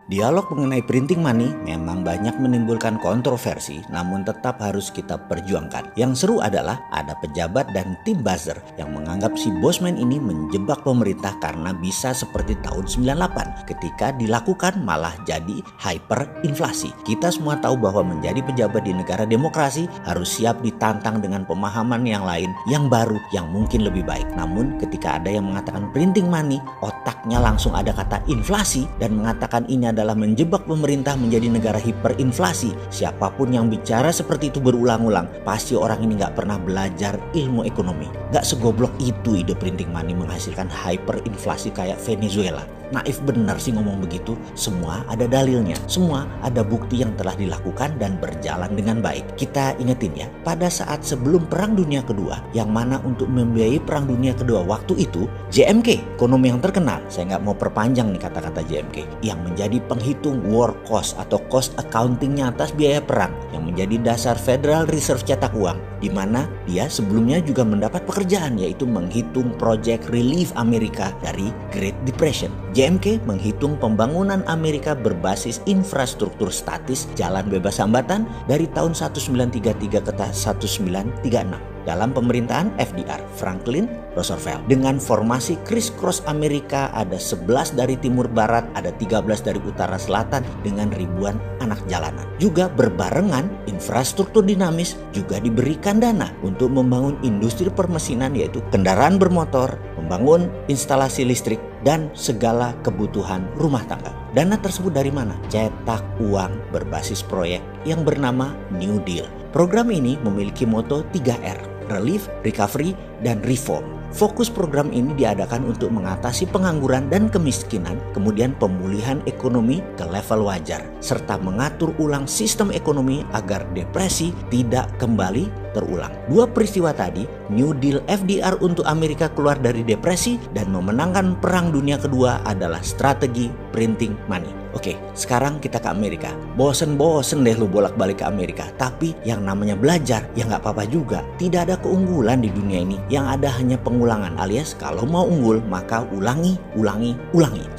Dialog mengenai printing money memang banyak menimbulkan kontroversi, namun tetap harus kita perjuangkan. Yang seru adalah ada pejabat dan tim buzzer yang menganggap si Bosman ini menjebak pemerintah karena bisa seperti tahun 98 ketika dilakukan malah jadi hyperinflasi. Kita semua tahu bahwa menjadi pejabat di negara demokrasi harus siap ditantang dengan pemahaman yang lain, yang baru, yang mungkin lebih baik. Namun ketika ada yang mengatakan printing money, otaknya langsung ada kata inflasi dan mengatakan ini adalah menjebak pemerintah menjadi negara hiperinflasi. Siapapun yang bicara seperti itu berulang-ulang, pasti orang ini nggak pernah belajar ilmu ekonomi. Nggak segoblok itu ide printing money menghasilkan hyperinflasi kayak Venezuela. Naif benar sih ngomong begitu. Semua ada dalilnya, semua ada bukti yang telah dilakukan dan berjalan dengan baik. Kita ingetin ya, pada saat sebelum Perang Dunia Kedua, yang mana untuk membiayai Perang Dunia Kedua waktu itu, JMK, ekonom yang terkenal, saya nggak mau perpanjang nih kata-kata JMK, yang menjadi penghitung war cost atau cost accountingnya atas biaya perang, yang menjadi dasar Federal Reserve cetak uang, di mana dia sebelumnya juga mendapat pekerjaan yaitu menghitung Project Relief Amerika dari Great Depression. JMK menghitung pembangunan Amerika berbasis infrastruktur statis jalan bebas hambatan dari tahun 1933 ke 1936. Dalam pemerintahan FDR, Franklin Roosevelt. Dengan formasi criss-cross Amerika, ada 11 dari timur barat, ada 13 dari utara selatan dengan ribuan anak jalanan. Juga berbarengan infrastruktur dinamis juga diberikan dana untuk membangun industri permesinan yaitu kendaraan bermotor, membangun instalasi listrik, dan segala kebutuhan rumah tangga. Dana tersebut dari mana? Cetak uang berbasis proyek yang bernama New Deal. Program ini memiliki moto 3R. Relief, Recovery, dan Reform. Fokus program ini diadakan untuk mengatasi pengangguran dan kemiskinan, kemudian pemulihan ekonomi ke level wajar, serta mengatur ulang sistem ekonomi agar depresi tidak kembali terulang. Dua peristiwa tadi, New Deal FDR untuk Amerika keluar dari depresi dan memenangkan Perang Dunia Kedua adalah strategi printing money. Oke, sekarang kita ke Amerika. Bosen deh lu bolak-balik ke Amerika. Tapi yang namanya belajar, ya nggak apa-apa juga. Tidak ada keunggulan di dunia ini. Yang ada hanya pengulangan, alias kalau mau unggul maka ulangi.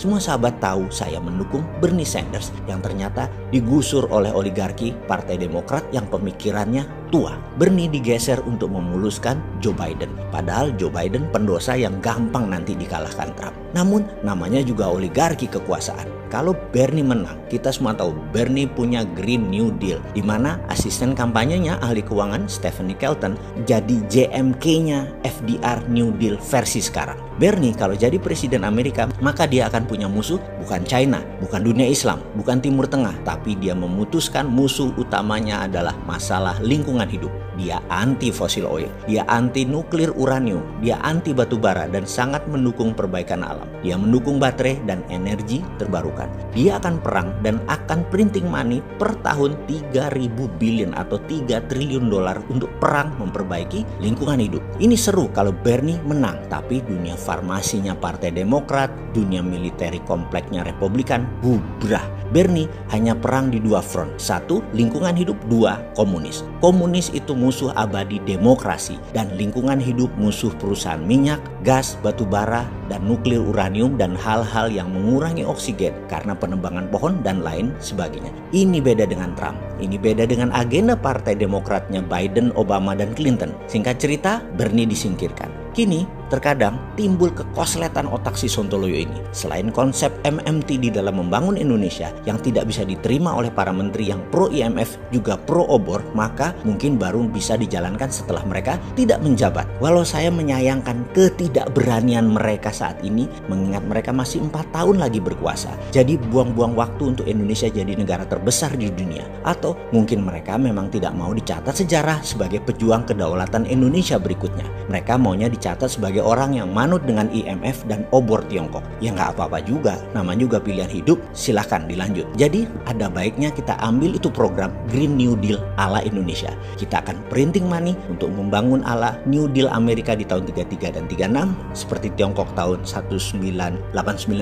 Semua sahabat tahu saya mendukung Bernie Sanders yang ternyata digusur oleh oligarki Partai Demokrat yang pemikirannya tua. Bernie digeser untuk memuluskan Joe Biden. Padahal Joe Biden pendosa yang gampang nanti dikalahkan Trump. Namun namanya juga oligarki kekuasaan. Kalau Bernie menang, kita semua tahu Bernie punya Green New Deal, di mana asisten kampanyenya ahli keuangan Stephanie Kelton jadi JMK-nya FDR New Deal versi sekarang. Bernie kalau jadi presiden Amerika, maka dia akan punya musuh bukan China, bukan dunia Islam, bukan Timur Tengah, tapi dia memutuskan musuh utamanya adalah masalah lingkungan hidup. Dia anti fossil oil, dia anti nuklir uranium, dia anti batu bara dan sangat mendukung perbaikan alam. Dia mendukung baterai dan energi terbarukan. Dia akan perang dan akan printing money per tahun 3.000 billion atau 3 triliun dolar untuk perang memperbaiki lingkungan hidup. Ini seru kalau Bernie menang, tapi dunia farmasinya Partai Demokrat, dunia militeri kompleknya Republikan bubrah. Bernie hanya perang di dua front. Satu, lingkungan hidup. Dua, komunis. Komunis itu musuh abadi demokrasi dan lingkungan hidup musuh perusahaan minyak, gas, batu bara, dan nuklir uranium dan hal-hal yang mengurangi oksigen karena penebangan pohon dan lain sebagainya. Ini beda dengan Trump. Ini beda dengan agenda Partai Demokratnya Biden, Obama, dan Clinton. Singkat cerita, Bernie disingkirkan. Kini terkadang timbul kekosletan otak si Sontoloyo ini. Selain konsep MMT di dalam membangun Indonesia yang tidak bisa diterima oleh para menteri yang pro IMF juga pro obor, maka mungkin baru bisa dijalankan setelah mereka tidak menjabat. Walau saya menyayangkan ketidakberanian mereka saat ini, mengingat mereka masih 4 tahun lagi berkuasa. Jadi buang-buang waktu untuk Indonesia jadi negara terbesar di dunia. Atau mungkin mereka memang tidak mau dicatat sejarah sebagai pejuang kedaulatan Indonesia berikutnya. Mereka maunya dicatat sebagai orang yang manut dengan IMF dan obor Tiongkok. Ya nggak apa-apa juga, namanya juga pilihan hidup, silahkan dilanjut. Jadi ada baiknya kita ambil itu program Green New Deal ala Indonesia. Kita akan printing money untuk membangun ala New Deal Amerika di tahun 33 dan 36, seperti Tiongkok tahun 1989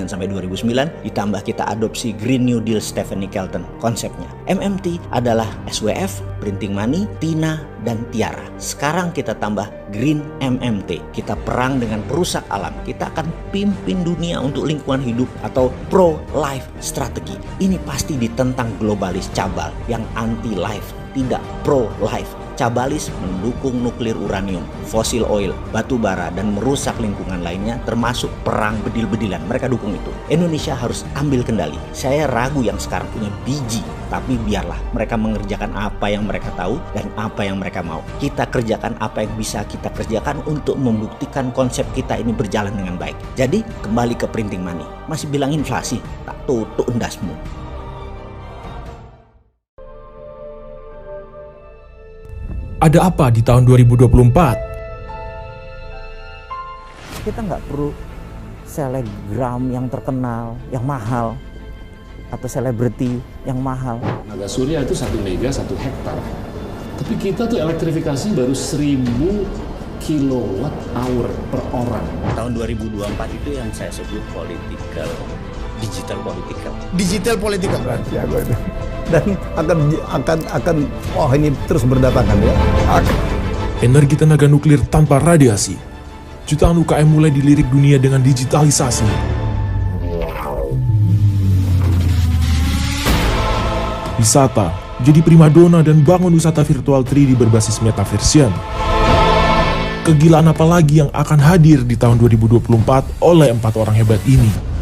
sampai 2009, ditambah kita adopsi Green New Deal Stephanie Kelton konsepnya. MMT adalah SWF, printing money, TINA, dan tiara. Sekarang kita tambah Green MMT. Kita perang dengan perusak alam. Kita akan pimpin dunia untuk lingkungan hidup atau pro-life strategi. Ini pasti ditentang globalis cabal yang anti-life, tidak pro-life. Cabalis mendukung nuklir uranium, fosil oil, batu bara, dan merusak lingkungan lainnya termasuk perang bedil-bedilan. Mereka dukung itu. Indonesia harus ambil kendali. Saya ragu yang sekarang punya biji, tapi biarlah mereka mengerjakan apa yang mereka tahu dan apa yang mereka mau. Kita kerjakan apa yang bisa kita kerjakan untuk membuktikan konsep kita ini berjalan dengan baik. Jadi kembali ke printing money. Masih bilang inflasi, tak tutup endasmu. Ada apa di tahun 2024? Kita nggak perlu selebgram yang terkenal, yang mahal, atau selebriti yang mahal. Naga Surya itu 1 mega 1 hektar. Tapi kita tuh elektrifikasi baru 1000 kilowatt hour per orang. Tahun 2024 itu yang saya sebut digital political. Rahasia gue itu. Dan akan ini terus berdatangan ya. Energi tenaga nuklir tanpa radiasi. Jutaan UKM mulai dilirik dunia dengan digitalisasi. Wisata jadi primadona dan bangun wisata virtual 3D berbasis metaversion. Kegilaan apa lagi yang akan hadir di tahun 2024 oleh 4 orang hebat ini?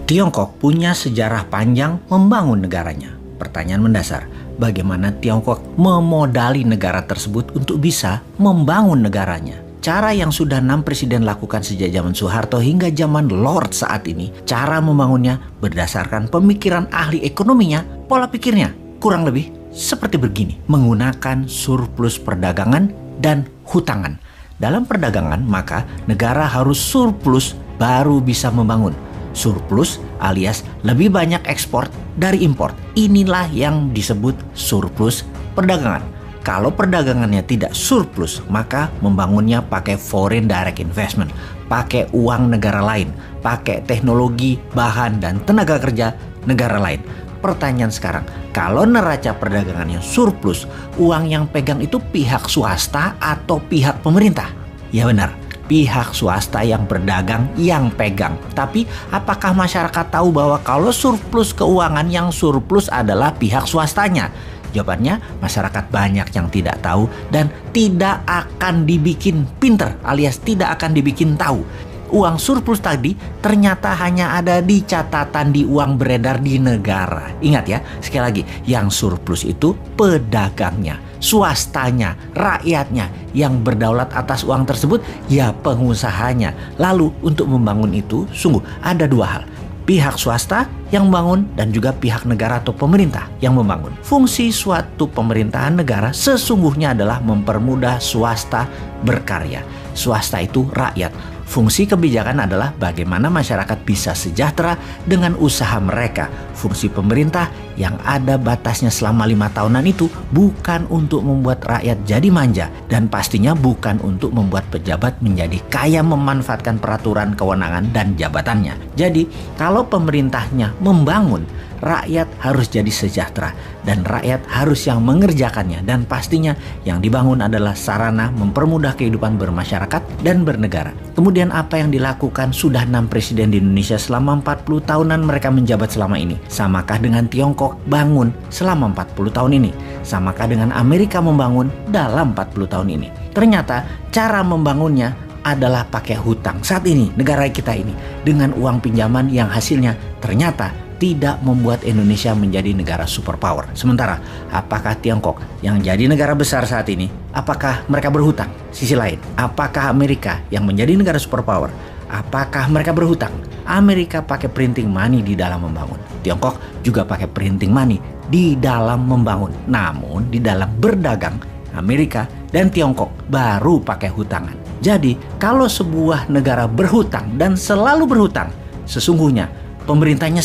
Tiongkok punya sejarah panjang membangun negaranya. Pertanyaan mendasar, bagaimana Tiongkok memodali negara tersebut untuk bisa membangun negaranya? Cara yang sudah 6 presiden lakukan sejak zaman Soeharto hingga zaman Lord saat ini, cara membangunnya berdasarkan pemikiran ahli ekonominya, pola pikirnya kurang lebih seperti begini. Menggunakan surplus perdagangan dan hutangan. Dalam perdagangan, maka negara harus surplus baru bisa membangun. Surplus alias lebih banyak ekspor dari impor. Inilah yang disebut surplus perdagangan. Kalau perdagangannya tidak surplus, maka membangunnya pakai foreign direct investment, pakai uang negara lain, pakai teknologi, bahan, dan tenaga kerja negara lain. Pertanyaan sekarang, kalau neraca perdagangannya surplus, uang yang pegang itu pihak swasta atau pihak pemerintah? Ya benar, pihak swasta yang berdagang yang pegang. Tapi apakah masyarakat tahu bahwa kalau surplus keuangan yang surplus adalah pihak swastanya? Jawabannya, masyarakat banyak yang tidak tahu dan tidak akan dibikin pinter alias tidak akan dibikin tahu. Uang surplus tadi ternyata hanya ada di catatan di uang beredar di negara. Ingat ya, sekali lagi, yang surplus itu pedagangnya, swastanya, rakyatnya. Yang berdaulat atas uang tersebut ya pengusahanya. Lalu untuk membangun itu sungguh ada 2 hal. Pihak swasta yang membangun dan juga pihak negara atau pemerintah yang membangun. Fungsi suatu pemerintahan negara sesungguhnya adalah mempermudah swasta berkarya. Swasta itu rakyat. Fungsi kebijakan adalah bagaimana masyarakat bisa sejahtera dengan usaha mereka. Fungsi pemerintah yang ada batasnya selama 5 tahunan itu bukan untuk membuat rakyat jadi manja dan pastinya bukan untuk membuat pejabat menjadi kaya memanfaatkan peraturan kewenangan dan jabatannya. Jadi kalau pemerintahnya membangun, rakyat harus jadi sejahtera dan rakyat harus yang mengerjakannya dan pastinya yang dibangun adalah sarana mempermudah kehidupan bermasyarakat dan bernegara. Kemudian apa yang dilakukan sudah 6 presiden di Indonesia selama 40 tahunan mereka menjabat selama ini? Samakah dengan Tiongkok bangun selama 40 tahun ini? Samakah dengan Amerika membangun dalam 40 tahun ini? Ternyata cara membangunnya adalah pakai hutang. Saat ini negara kita ini dengan uang pinjaman yang hasilnya ternyata tidak membuat Indonesia menjadi negara superpower. Sementara, apakah Tiongkok yang jadi negara besar saat ini, apakah mereka berhutang? Sisi lain, apakah Amerika yang menjadi negara superpower, apakah mereka berhutang? Amerika pakai printing money di dalam membangun. Tiongkok juga pakai printing money di dalam membangun. Namun, di dalam berdagang, Amerika dan Tiongkok baru pakai hutangan. Jadi, kalau sebuah negara berhutang dan selalu berhutang, sesungguhnya pemerintahnya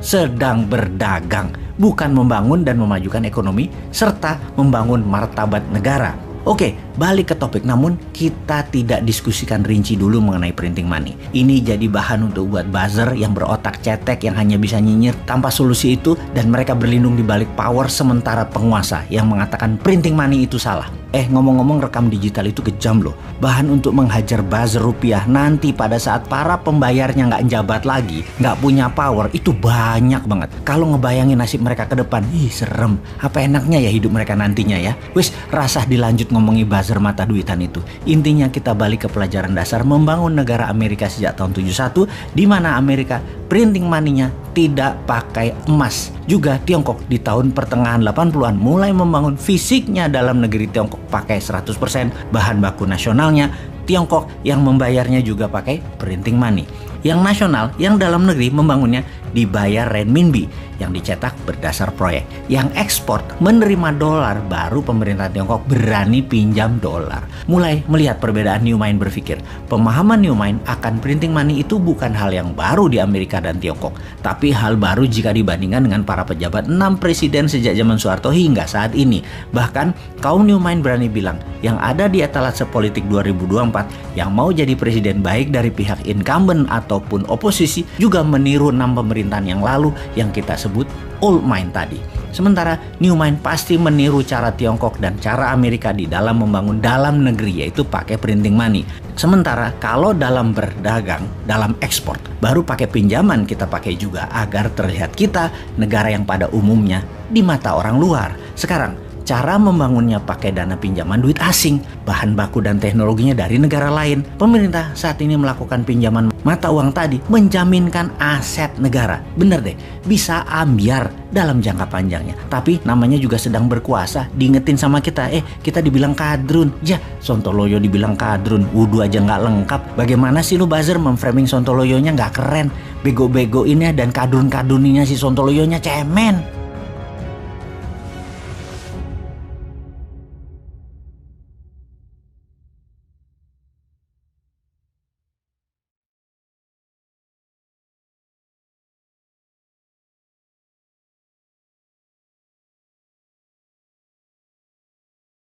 sedang berdagang, bukan membangun dan memajukan ekonomi serta membangun martabat negara. Oke, balik ke topik, namun kita tidak diskusikan rinci dulu mengenai printing money. Ini jadi bahan untuk buat buzzer yang berotak cetek yang hanya bisa nyinyir tanpa solusi itu, dan mereka berlindung di balik power sementara penguasa yang mengatakan printing money itu salah. Ngomong-ngomong, rekam digital itu kejam loh. Bahan untuk menghajar buzzer rupiah nanti pada saat para pembayarnya nggak njabat lagi, nggak punya power, itu banyak banget. Kalau ngebayangin nasib mereka ke depan, serem. Apa enaknya ya hidup mereka nantinya ya. Wis, rasah dilanjut ngomongi buzzer mata duitan itu. Intinya kita balik ke pelajaran dasar membangun negara Amerika sejak tahun 71, di mana Amerika printing money-nya tidak pakai emas. Juga Tiongkok di tahun pertengahan 80-an mulai membangun fisiknya dalam negeri Tiongkok pakai 100% bahan baku nasionalnya. Tiongkok yang membayarnya juga pakai printing money. Yang nasional, yang dalam negeri membangunnya dibayar renminbi yang dicetak berdasar proyek. Yang ekspor menerima dolar, baru pemerintah Tiongkok berani pinjam dolar. Mulai melihat perbedaan Newmind berpikir. Pemahaman Newmind akan printing money itu bukan hal yang baru di Amerika dan Tiongkok, tapi hal baru jika dibandingkan dengan para pejabat 6 presiden sejak zaman Soeharto hingga saat ini. Bahkan kaum Newmind berani bilang, yang ada di etalase politik 2024 yang mau jadi presiden baik dari pihak incumbent ataupun oposisi juga meniru 6 pemerintahan yang lalu yang kita sebut old mind tadi. Sementara Newmind pasti meniru cara Tiongkok dan cara Amerika di dalam membangun dalam negeri, yaitu pakai printing money. Sementara kalau dalam berdagang, dalam ekspor, baru pakai pinjaman kita pakai juga agar terlihat kita negara yang pada umumnya di mata orang luar. Sekarang cara membangunnya pakai dana pinjaman duit asing, bahan baku dan teknologinya dari negara lain. Pemerintah saat ini melakukan pinjaman mata uang tadi menjaminkan aset negara. Bener deh, bisa ambiar dalam jangka panjangnya. Tapi namanya juga sedang berkuasa, diingetin sama kita, kita dibilang kadrun. Ya, Sontoloyo dibilang kadrun, wudhu aja nggak lengkap. Bagaimana sih lu buzzer memframing Sontoloyonya nggak keren? Bego-begoinnya dan kadrun-kadruninya si Sontoloyonya cemen.